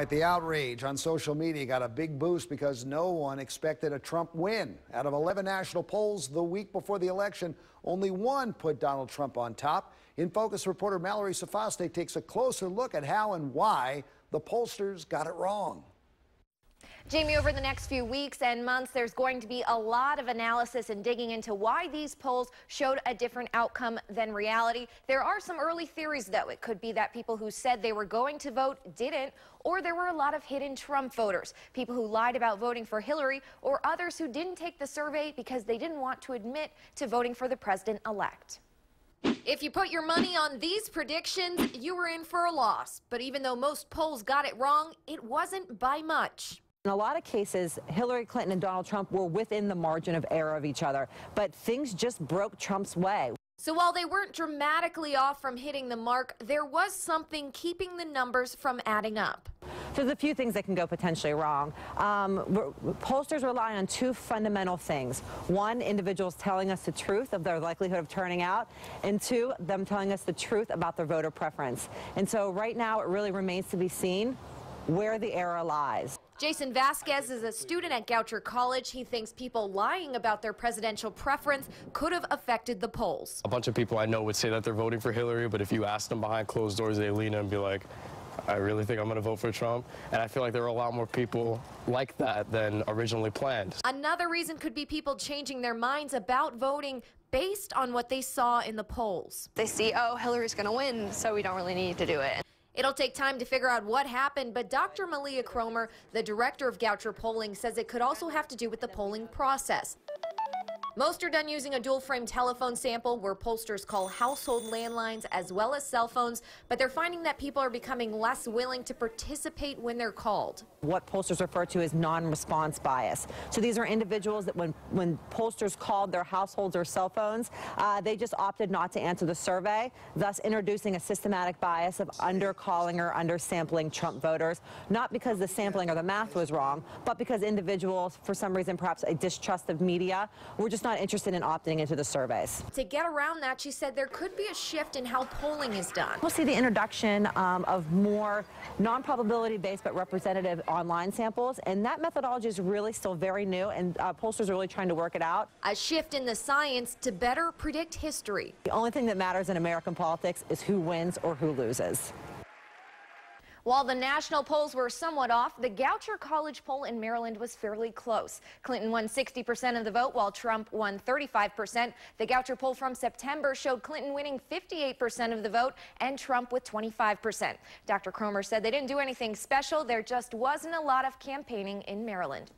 The outrage on social media got a big boost because no one expected a Trump win. Out of 11 national polls the week before the election, only one put Donald Trump on top. In Focus reporter Mallory Sofaste takes a closer look at how and why the pollsters got it wrong. Jamie, over the next few weeks and months, there's going to be a lot of analysis and digging into why these polls showed a different outcome than reality. There are some early theories, though. It could be that people who said they were going to vote didn't, or there were a lot of hidden Trump voters, people who lied about voting for Hillary, or others who didn't take the survey because they didn't want to admit to voting for the president-elect. If you put your money on these predictions, you were in for a loss. But even though most polls got it wrong, it wasn't by much. In a lot of cases, Hillary Clinton and Donald Trump were within the margin of error of each other, but things just broke Trump's way. So while they weren't dramatically off from hitting the mark, there was something keeping the numbers from adding up. There's a few things that can go potentially wrong. Pollsters rely on two fundamental things. One, individuals telling us the truth of their likelihood of turning out, and two, them telling us the truth about their voter preference. And so right now it really remains to be seen where the error lies. Jason Vasquez is a student at Goucher College. He thinks people lying about their presidential preference could have affected the polls. A bunch of people I know would say that they're voting for Hillary, but if you ask them behind closed doors, they lean in and be like, I really think I'm going to vote for Trump. And I feel like there are a lot more people like that than originally planned. Another reason could be people changing their minds about voting based on what they saw in the polls. They see, oh, Hillary's going to win, so we don't really need to do it. It'll take time to figure out what happened, but Dr. Malia Cromer, the director of Goucher Polling, says it could also have to do with the polling process. Most are done using a dual-frame telephone sample where pollsters call household landlines as well as cell phones, but they're finding that people are becoming less willing to participate when they're called. What pollsters refer to as non-response bias. So these are individuals that when pollsters called their households or cell phones, they just opted not to answer the survey, thus introducing a systematic bias of under-calling or under-sampling Trump voters, not because the sampling or the math was wrong, but because individuals, for some reason, perhaps a distrust of media, were just not interested in opting into the surveys. To get around that, she said there could be a shift in how polling is done. We'll see the introduction of more non-probability based but representative online samples, and that methodology is really still very new, and pollsters are really trying to work it out. A shift in the science to better predict history. The only thing that matters in American politics is who wins or who loses. While the national polls were somewhat off, the Goucher College poll in Maryland was fairly close. Clinton won 60% of the vote, while Trump won 35%. The Goucher poll from September showed Clinton winning 58% of the vote and Trump with 25%. Dr. Cromer said they didn't do anything special. There just wasn't a lot of campaigning in Maryland.